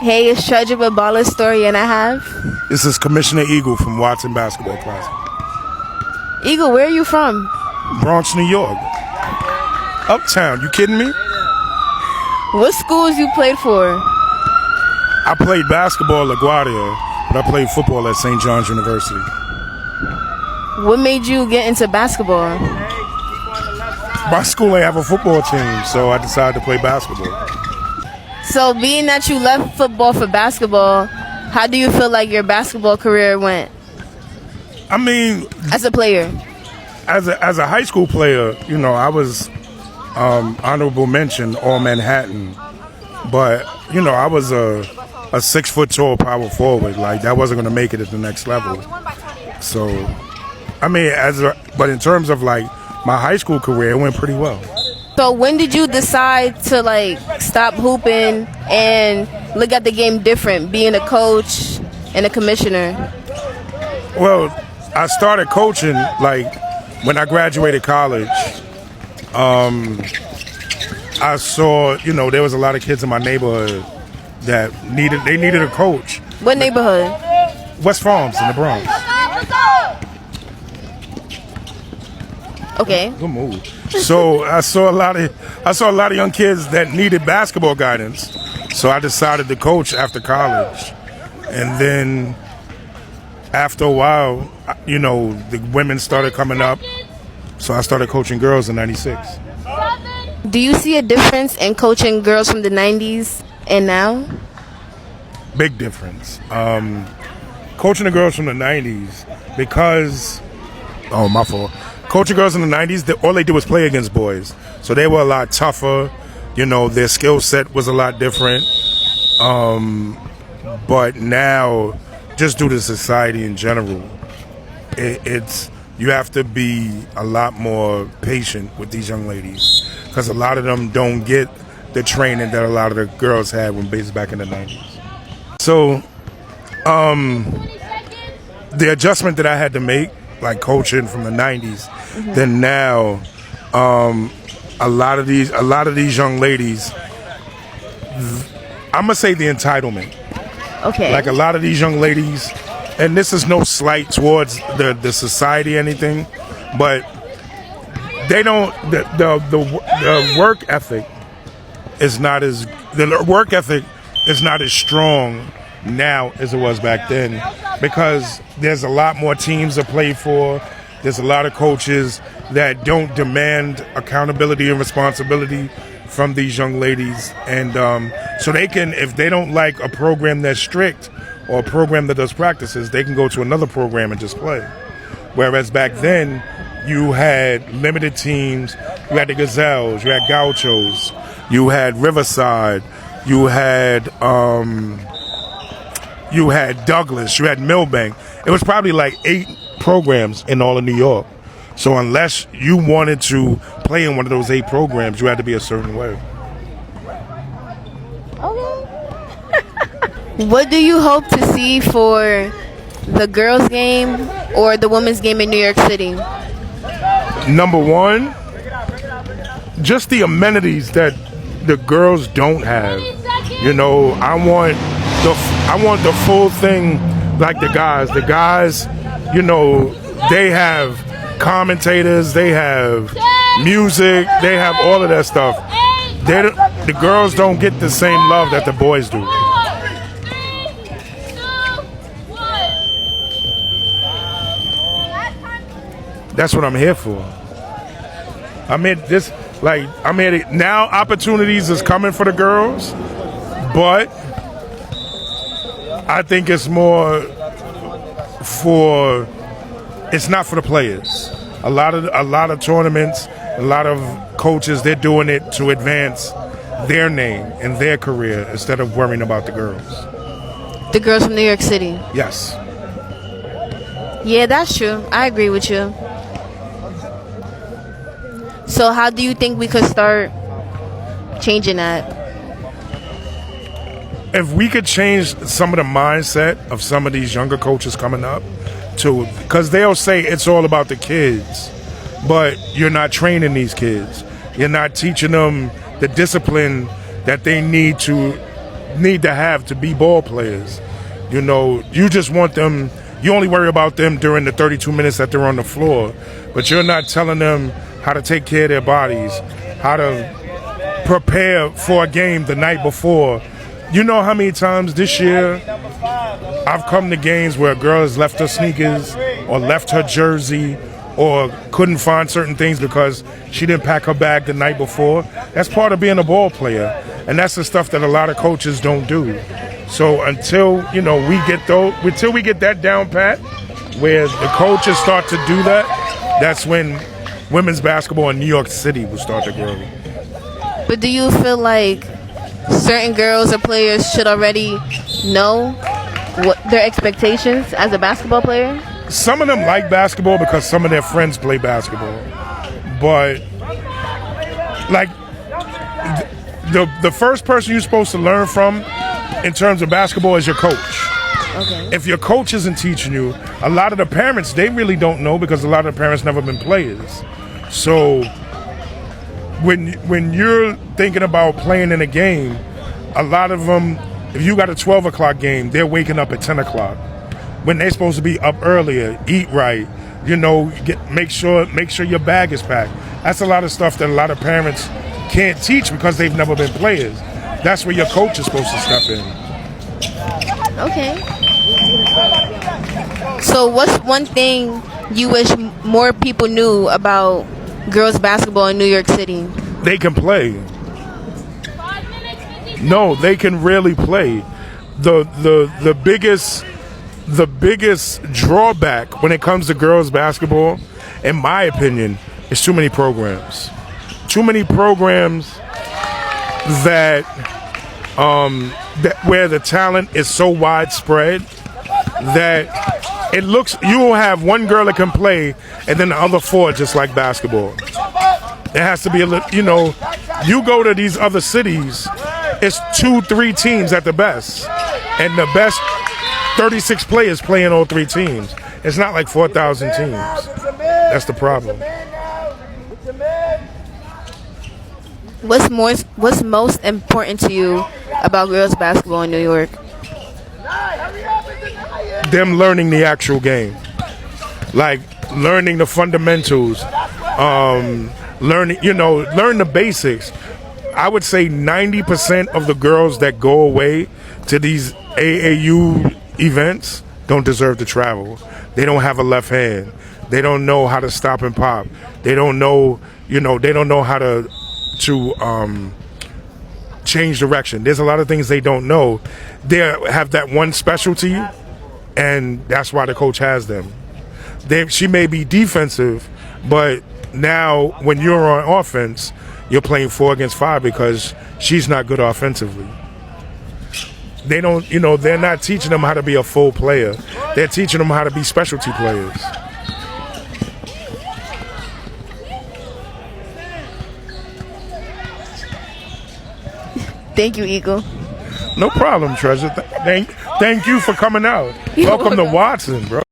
Hey, it's Treasure with Baller Story and a Half. This is Commissioner Eagle from Watson Basketball Classic. Eagle, where are you from? Bronx, New York. Uptown, you kidding me? What schools you played for? I played basketball at LaGuardia, but I played football at St. John's University. What made you get into basketball? My school ain't have a football team, so I decided to play basketball. So being that you left football for basketball, how do you feel like your basketball career went I mean, as a player? as a high school player, you know, I was honorable mention All Manhattan, but you know, I was a 6 foot tall power forward. Like that wasn't going to make it at the next level. So, I mean, but in terms of like my high school career, it went pretty well. So when did you decide to like stop hooping and look at the game different, being a coach and a commissioner? Well, I started coaching like when I graduated college. I saw, you know, there was a lot of kids in my neighborhood that needed a coach. What neighborhood? West Farms in the Bronx. Okay. Good move. So I saw a lot of young kids that needed basketball guidance. So I decided to coach after college, and then after a while, you know, the women started coming up. So I started coaching girls in '96. Do you see a difference in coaching girls from the 90s and now? Big difference. Coaching the girls from the '90s because my fault. Coaching girls in the '90s, all they did was play against boys, so they were a lot tougher. You know, their skill set was a lot different. But now, just due to society in general, it's you have to be a lot more patient with these young ladies because a lot of them don't get the training that a lot of the girls had when based back in the '90s. So, the adjustment that I had to make, like coaching from the '90s, then now, a lot of these young ladies, I'm gonna say the entitlement. Okay. Like a lot of these young ladies, and this is no slight towards the society or anything, but they don't. The work ethic is not as strong now as it was back then, because there's a lot more teams to play for. There's a lot of coaches that don't demand accountability and responsibility from these young ladies, and so they can, if they don't like a program that's strict or a program that does practices, they can go to another program and just play. Whereas back then, you had limited teams. You had the Gazelles, you had Gauchos, you had Riverside, you had Douglas, you had Millbank. It was probably like 8 programs in all of New York. So unless you wanted to play in one of those 8 programs, you had to be a certain way. What do you hope to see for the girls' game or the women's game in New York City? Number one, just the amenities that the girls don't have. You know, I want the full thing like the guys. The guys, you know, they have commentators, they have music, they have all of that stuff. The girls don't get the same love that the boys do. That's what I'm here for. Now opportunities is coming for the girls, but I think it's more it's not for the players. A lot of tournaments, a lot of coaches, they're doing it to advance their name and their career instead of worrying about the girls. The girls from New York City. Yes. Yeah, that's true. I agree with you. So how do you think we could start changing that? If we could change some of the mindset of some of these younger coaches coming up, because they'll say it's all about the kids, but you're not training these kids. You're not teaching them the discipline that they need to need to have to be ball players. You know, you just want them. You only worry about them during the 32 minutes that they're on the floor, but you're not telling them how to take care of their bodies, how to prepare for a game the night before. You know how many times this year I've come to games where a girl has left her sneakers or left her jersey or couldn't find certain things because she didn't pack her bag the night before. That's part of being a ball player, and that's the stuff that a lot of coaches don't do. So until we get that down pat, where the coaches start to do that, that's when women's basketball in New York City will start to grow. But do you feel like certain girls or players should already know what their expectations as a basketball player? Some of them like basketball because some of their friends play basketball. But, like, the first person you're supposed to learn from in terms of basketball is your coach. Okay. If your coach isn't teaching you, a lot of the parents, they really don't know because a lot of the parents never been players. So when you're thinking about playing in a game, a lot of them, if you got a 12 o'clock game, they're waking up at 10 o'clock. When they're supposed to be up earlier, eat right, make sure your bag is packed. That's a lot of stuff that a lot of parents can't teach because they've never been players. That's where your coach is supposed to step in. Okay. So what's one thing you wish more people knew about girls basketball in New York City? They can play. No, they can really play. The biggest drawback when it comes to girls basketball, in my opinion, is too many programs. Too many programs that where the talent is so widespread that it looks, you will have one girl that can play and then the other four just like basketball. There has to be you go to these other cities, it's 2-3 teams at the best, and the best 36 players play in all 3 teams. It's not like 4,000 teams. That's the problem. What's most important to you about girls basketball in New York? Them learning the actual game, like learning the fundamentals, learn the basics. I would say 90% of the girls that go away to these AAU events don't deserve to travel. They don't have a left hand. They don't know how to stop and pop. They don't know, they don't know how to change direction. There's a lot of things they don't know. They have that one specialty, and that's why the coach has them. She may be defensive, but now when you're on offense, you're playing 4 against 5 because she's not good offensively. They don't, they're not teaching them how to be a full player. They're teaching them how to be specialty players. Thank you, Eagle. No problem, Treasure. Thank you for coming out. Welcome to Watson, bro.